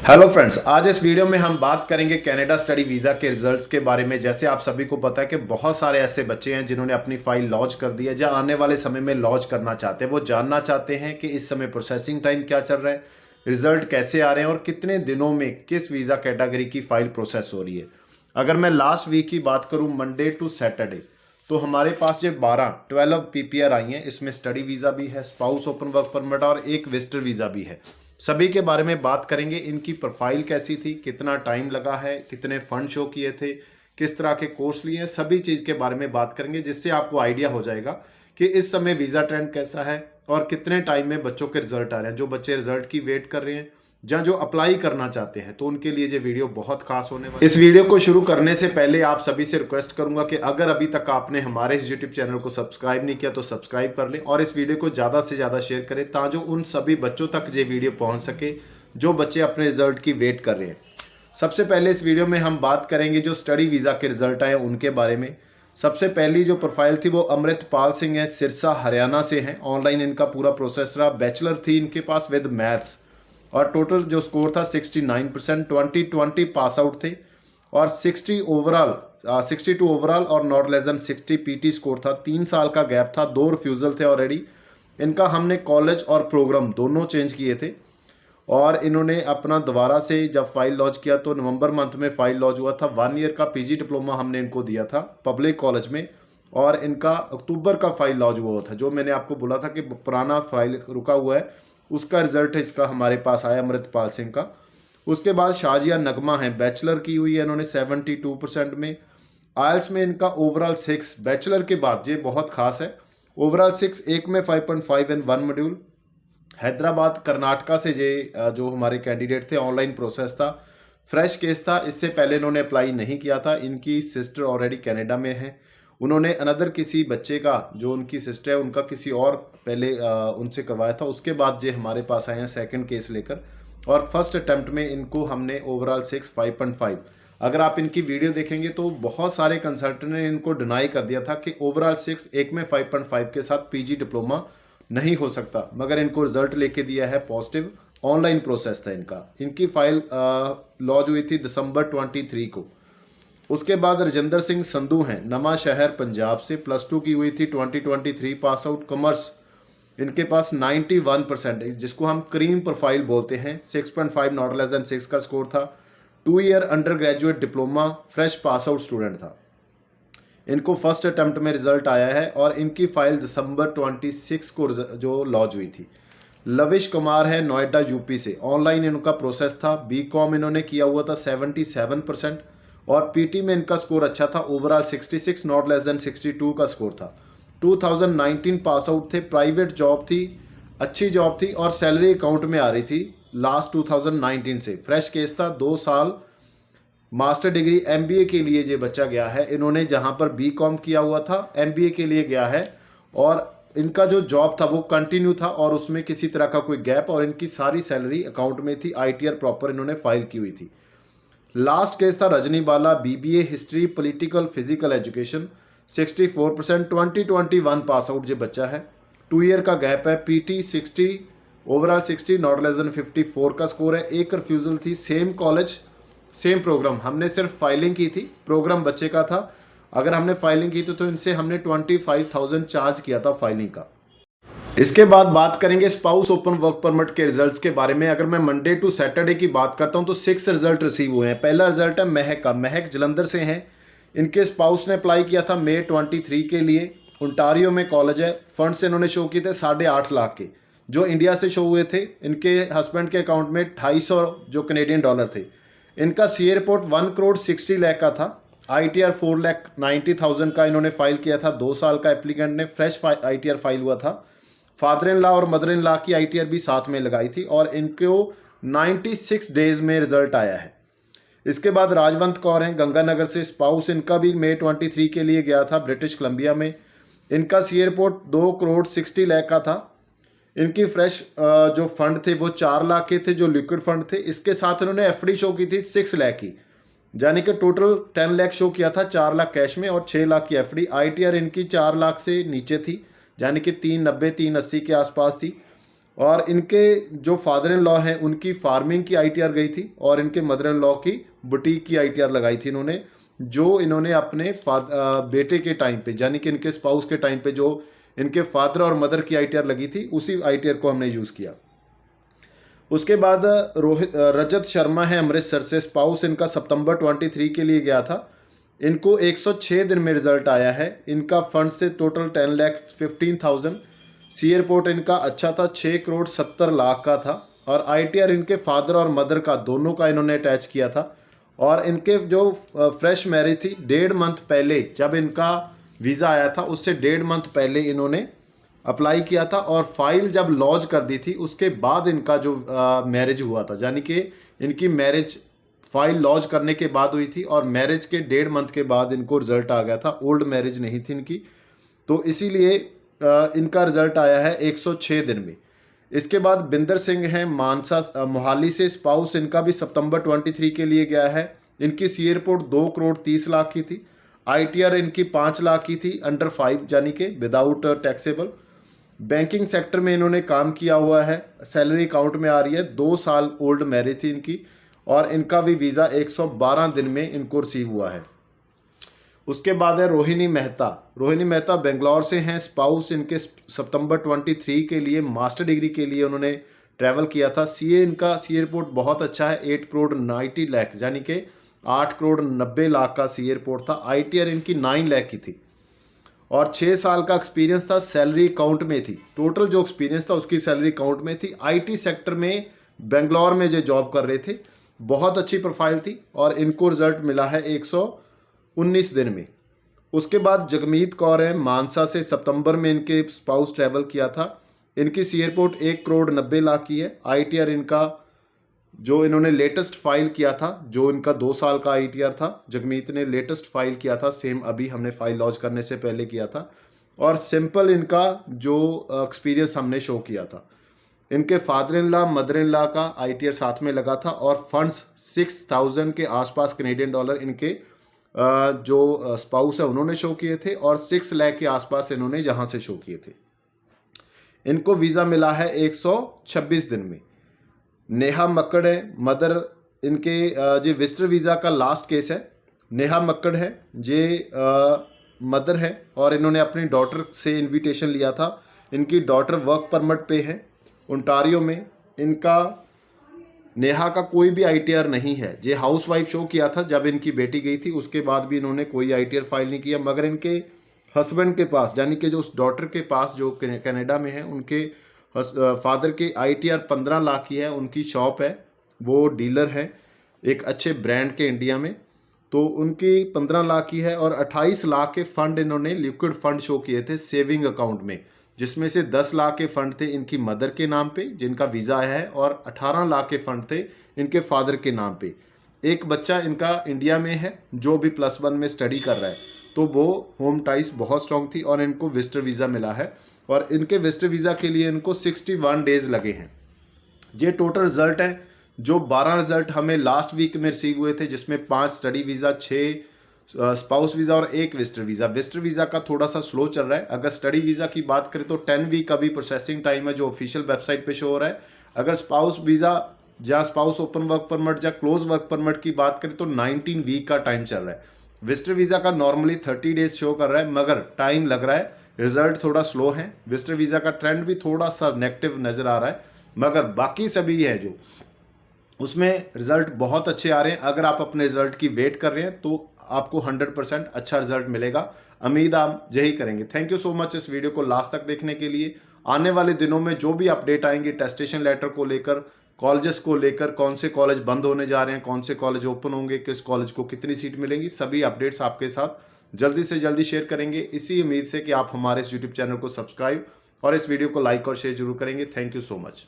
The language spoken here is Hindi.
हेलो फ्रेंड्स, आज इस वीडियो में हम बात करेंगे कनाडा स्टडी वीज़ा के रिजल्ट्स के बारे में। जैसे आप सभी को पता है कि बहुत सारे ऐसे बच्चे हैं जिन्होंने अपनी फाइल लॉन्च कर दी है या आने वाले समय में लॉन्च करना चाहते हैं। वो जानना चाहते हैं कि इस समय प्रोसेसिंग टाइम क्या चल रहा है, रिजल्ट कैसे आ रहे हैं और कितने दिनों में किस वीज़ा कैटेगरी की फ़ाइल प्रोसेस हो रही है। अगर मैं लास्ट वीक की बात करूँ, मंडे टू सैटरडे, तो हमारे पास जो 12 PPR आई हैं। इसमें स्टडी वीज़ा भी है, स्पाउस ओपन वर्क परमिट और एक विजिटर वीज़ा भी है। सभी के बारे में बात करेंगे। इनकी प्रोफाइल कैसी थी, कितना टाइम लगा है, कितने फंड शो किए थे, किस तरह के कोर्स लिए हैं, सभी चीज़ के बारे में बात करेंगे, जिससे आपको आइडिया हो जाएगा कि इस समय वीज़ा ट्रेंड कैसा है और कितने टाइम में बच्चों के रिजल्ट आ रहे हैं। जो बच्चे रिजल्ट की वेट कर रहे हैं या जो अप्लाई करना चाहते हैं, तो उनके लिए ये वीडियो बहुत खास होने वाला है। इस वीडियो को शुरू करने से पहले आप सभी से रिक्वेस्ट करूंगा कि अगर अभी तक आपने हमारे इस यूट्यूब चैनल को सब्सक्राइब नहीं किया तो सब्सक्राइब कर लें और इस वीडियो को ज़्यादा से ज़्यादा शेयर करें, ताकि उन सभी बच्चों तक ये वीडियो पहुँच सके जो बच्चे अपने रिजल्ट की वेट कर रहे हैं। सबसे पहले इस वीडियो में हम बात करेंगे जो स्टडी वीज़ा के रिजल्ट आए उनके बारे में। सबसे पहली जो प्रोफाइल थी वो अमृतपाल सिंह है, सिरसा हरियाणा से हैं। ऑनलाइन इनका पूरा प्रोसेस रहा। बैचलर थी इनके पास विद मैथ्स और टोटल जो स्कोर था 69%। 2020 पास आउट थे और 62 ओवरऑल और not less than 60 PT score था। 3 साल का गैप था, 2 रिफ्यूज़ल थे ऑलरेडी। इनका हमने कॉलेज और प्रोग्राम दोनों चेंज किए थे और इन्होंने अपना दोबारा से जब फाइल लॉन्च किया तो नवंबर मंथ में फाइल लॉन्च हुआ था। 1 ईयर का PG डिप्लोमा हमने इनको दिया था पब्लिक कॉलेज में और इनका अक्टूबर का फाइल लॉन्च हुआ था। जो मैंने आपको बोला था कि पुराना फाइल रुका हुआ है, उसका रिजल्ट इसका हमारे पास आया अमृतपाल सिंह का। उसके बाद शाजिया नगमा है, बैचलर की हुई है इन्होंने 72% में। आयल्स में इनका ओवरऑल 6, बैचलर के बाद ये बहुत खास है, ओवरऑल 6, एक में 5.5 इन 1 मॉड्यूल। हैदराबाद कर्नाटका से ये जो हमारे कैंडिडेट थे, ऑनलाइन प्रोसेस था, फ्रेश केस था, इससे पहले इन्होंने अप्लाई नहीं किया था। इनकी सिस्टर ऑलरेडी कनाडा में है। उन्होंने अनदर किसी बच्चे का, जो उनकी सिस्टर है उनका, किसी और पहले उनसे करवाया था। उसके बाद ये हमारे पास आए हैं सेकंड केस लेकर और फर्स्ट अटैम्प्ट में इनको हमने ओवरऑल 6, 5.5। अगर आप इनकी वीडियो देखेंगे तो बहुत सारे कंसल्टेंट ने इनको डिनाई कर दिया था कि ओवरऑल 6, एक में 5.5 के साथ PG डिप्लोमा नहीं हो सकता, मगर इनको रिजल्ट लेके दिया है पॉजिटिव। ऑनलाइन प्रोसेस था इनका। इनकी फाइल लॉन्च हुई थी दिसंबर 23 को। उसके बाद राजेंद्र सिंह संधू हैं, नमा शहर पंजाब से, +2 की हुई थी, 2023 पास आउट, कॉमर्स। इनके पास 91%, जिसको हम क्रीम प्रोफाइल बोलते हैं, 6.5 नॉट लेस देन 6 का स्कोर था। 2 year under graduate diploma, fresh pass out student था। इनको फर्स्ट अटेम्प्ट में रिजल्ट आया है और इनकी फाइल दिसंबर 26 को जो लॉन्च हुई थी। लविश कुमार है, नोएडा UP से। ऑनलाइन इनका प्रोसेस था। BCom इन्होंने किया हुआ था, 77% और PT में इनका स्कोर अच्छा था, ओवरऑल 66, नॉट लेस देन 62 का स्कोर था। 2019 पास आउट थे। प्राइवेट जॉब थी, अच्छी जॉब थी और सैलरी अकाउंट में आ रही थी लास्ट 2019 से। फ्रेश केस था, 2 साल। मास्टर डिग्री MBA के लिए ये बच्चा गया है। इन्होंने जहाँ पर BCom किया हुआ था, MBA के लिए गया है और इनका जो जॉब था वो कंटिन्यू था और उसमें किसी तरह का कोई गैप, और इनकी सारी सैलरी अकाउंट में थी। ITR प्रॉपर इन्होंने फाइल की हुई थी। लास्ट केस था रजनी बाला, BBA history political physical education, 64%। 2021 pass out ये बच्चा है। 2 ईयर का गैप है। PT 60, overall 60, not less than 54 का स्कोर है। एक रिफ्यूज़ल थी। सेम कॉलेज सेम प्रोग्राम, हमने सिर्फ फाइलिंग की थी, प्रोग्राम बच्चे का था। अगर हमने फाइलिंग की तो इनसे हमने 25,000 चार्ज किया था फाइलिंग का। इसके बाद बात करेंगे स्पाउस ओपन वर्क परमिट के रिजल्ट्स के बारे में। अगर मैं मंडे टू सैटरडे की बात करता हूं तो 6 रिजल्ट रिसीव हुए हैं। पहला रिजल्ट है महक का। महक जलंधर से हैं। इनके स्पाउस ने अप्लाई किया था मई 23 के लिए। ओंटारियो में कॉलेज है। फंड्स इन्होंने शो किए थे 8.5 लाख के, जो इंडिया से शो हुए थे। इनके हस्बैंड के अकाउंट में 250 जो कनेडियन डॉलर थे। इनका CA रिपोर्ट 1,60,00,000 का था। ITR 4,90,000 का इन्होंने फाइल किया था। 2 साल का एप्लीकेंट ने, फ्रेश ITR फाइल हुआ था। फादर इन लॉ और मदर इन लॉ की ITR भी साथ में लगाई थी और इनको 96 डेज में रिजल्ट आया है। इसके बाद राजवंत कौर हैं, गंगानगर से। स्पाउस इनका भी मई 23 के लिए गया था ब्रिटिश कोलंबिया में। इनका CA रिपोर्ट 2,60,00,000 का था। इनकी फ्रेश जो फंड थे वो 4 लाख के थे, जो लिक्विड फंड थे। इसके साथ इन्होंने FD शो की थी 6 लाख की, यानी कि टोटल 10 लाख शो किया था। 4 लाख कैश में और 6 लाख की FD। ITR इनकी 4 लाख से नीचे थी, यानी कि 390, 380 के आसपास थी। और इनके जो फादर इन लॉ हैं उनकी फार्मिंग की ITR गई थी और इनके मदर इन लॉ की बुटीक की ITR लगाई थी इन्होंने, जो इन्होंने अपने बेटे के टाइम पे, यानी कि इनके स्पाउस के टाइम पे जो इनके फादर और मदर की ITR लगी थी उसी ITR को हमने यूज़ किया। उसके बाद रजत शर्मा है अमृतसर से, स्पाउस इनका सितंबर 23 के लिए गया था। इनको 106 दिन में रिजल्ट आया है। इनका फंड से टोटल 10,15,000। सी एयरपोर्ट इनका अच्छा था, 6,70,00,000 का था। और ITR इनके फादर और मदर का दोनों का इन्होंने अटैच किया था। और इनके जो फ्रेश मैरिज थी 1.5 मंथ पहले, जब इनका वीज़ा आया था उससे 1.5 मंथ पहले इन्होंने अप्लाई किया था और फाइल जब लॉन्च कर दी थी उसके बाद इनका जो मैरिज हुआ था, यानी कि इनकी मैरिज फाइल लॉन्च करने के बाद हुई थी और मैरिज के 1.5 मंथ के बाद इनको रिजल्ट आ गया था। ओल्ड मैरिज नहीं थी इनकी, तो इसीलिए इनका रिजल्ट आया है 106 दिन में। इसके बाद बिंदर सिंह हैं मानसा मोहाली से, स्पाउस इनका भी सितंबर 23 के लिए गया है। इनकी सी एयरपोर्ट 2,30,00,000 की थी। ITR इनकी 5 लाख की थी, अंडर 5 यानी कि विदाउट टैक्सेबल। बैंकिंग सेक्टर में इन्होंने काम किया हुआ है, सैलरी अकाउंट में आ रही है। 2 साल ओल्ड मैरिज थी इनकी और इनका भी वीज़ा 112 दिन में इनको रिसीव हुआ है। उसके बाद है रोहिणी मेहता। रोहिणी मेहता बेंगलोर से हैं, स्पाउस इनके सितंबर 23 के लिए मास्टर डिग्री के लिए उन्होंने ट्रैवल किया था। CA इनका सी एयरपोर्ट बहुत अच्छा है, 8,90,00,000 यानी कि 8,90,00,000 का सी एयरपोर्ट था। ITR इनकी 9 लाख की थी और 6 साल का एक्सपीरियंस था, सैलरी अकाउंट में थी। टोटल जो एक्सपीरियंस था उसकी सैलरी अकाउंट में थी। IT सेक्टर में बेंगलोर में जो जॉब कर रहे थे, बहुत अच्छी प्रोफाइल थी और इनको रिजल्ट मिला है 119 दिन में। उसके बाद जगमीत कौर है मानसा से, सितंबर में इनके स्पाउस ट्रैवल किया था। इनकी सी एयरपोर्ट 1,90,00,000 की है। ITR इनका जो इन्होंने लेटेस्ट फाइल किया था, जो इनका 2 साल का ITR था, जगमीत ने लेटेस्ट फाइल किया था, सेम अभी हमने फाइल लॉन्च करने से पहले किया था। और सिंपल इनका जो एक्सपीरियंस हमने शो किया था। इनके father in law mother in law का ITR साथ में लगा था और फंड्स 6,000 के आसपास कैनेडियन डॉलर इनके जो स्पाउस है उन्होंने शो किए थे और 6 लाख के आसपास इन्होंने यहाँ से शो किए थे। इनको वीज़ा मिला है 126 दिन में। नेहा मक्कड़ है मदर इनके, जे विजिटर वीज़ा का लास्ट केस है। नेहा मक्कड़ है जे मदर है और इन्होंने अपनी डॉटर से इनविटेशन लिया था। इनकी डॉटर वर्क परमिट पे है ओंटारियो में। इनका नेहा का कोई भी ITR नहीं है, जे हाउस वाइफ शो किया था जब इनकी बेटी गई थी, उसके बाद भी इन्होंने कोई ITR फाइल नहीं किया। मगर इनके हस्बैंड के पास, यानी कि जो उस डॉटर के पास जो कनाडा में है, उनके फादर के ITR 15 लाख की है। उनकी शॉप है, वो डीलर है एक अच्छे ब्रांड के इंडिया में, तो उनकी 15 लाख की है। और 28 लाख के फंड इन्होंने लिक्विड फंड शो किए थे सेविंग अकाउंट में, जिसमें से 10 लाख के फंड थे इनकी मदर के नाम पे जिनका वीज़ा है और 18 लाख के फंड थे इनके फादर के नाम पे। एक बच्चा इनका इंडिया में है जो भी +1 में स्टडी कर रहा है, तो वो होम टाइस बहुत स्ट्रॉन्ग थी और इनको विजिटर वीज़ा मिला है। और इनके विजिटर वीज़ा के लिए इनको 61 डेज लगे हैं। ये टोटल रिजल्ट है। जो 12 रिजल्ट हमें लास्ट वीक में रिसीव हुए थे, जिसमें 5 स्टडी वीज़ा, 6 स्पाउस वीज़ा और 1 विजिटर वीज़ा। विजिटर वीज़ा का थोड़ा सा स्लो चल रहा है। अगर स्टडी वीज़ा की बात करें तो 10 वीक अभी प्रोसेसिंग टाइम है जो ऑफिशियल वेबसाइट पे शो हो रहा है। अगर स्पाउस वीज़ा या स्पाउस ओपन वर्क परमिट या क्लोज वर्क परमिट की बात करें तो 19 वीक का टाइम चल रहा है। विजिटर वीज़ा का नॉर्मली 30 डेज शो कर रहा है, मगर टाइम लग रहा है, रिजल्ट थोड़ा स्लो है। विजिटर वीज़ा का ट्रेंड भी थोड़ा सा नेगेटिव नज़र आ रहा है, मगर बाकी सभी है जो उसमें रिजल्ट बहुत अच्छे आ रहे हैं। अगर आप अपने रिजल्ट की वेट कर रहे हैं तो आपको 100% अच्छा रिजल्ट मिलेगा। उम्मीद आप यही करेंगे। थैंक यू सो मच इस वीडियो को लास्ट तक देखने के लिए। आने वाले दिनों में जो भी अपडेट आएंगे टेस्टेशन लेटर को लेकर, कॉलेजेस को लेकर, कौन से कॉलेज बंद होने जा रहे हैं, कौन से कॉलेज ओपन होंगे, किस कॉलेज को कितनी सीट मिलेंगी, सभी अपडेट्स आपके साथ जल्दी से जल्दी शेयर करेंगे। इसी उम्मीद से कि आप हमारे इस यूट्यूब चैनल को सब्सक्राइब और इस वीडियो को लाइक और शेयर जरूर करेंगे। Thank you so much.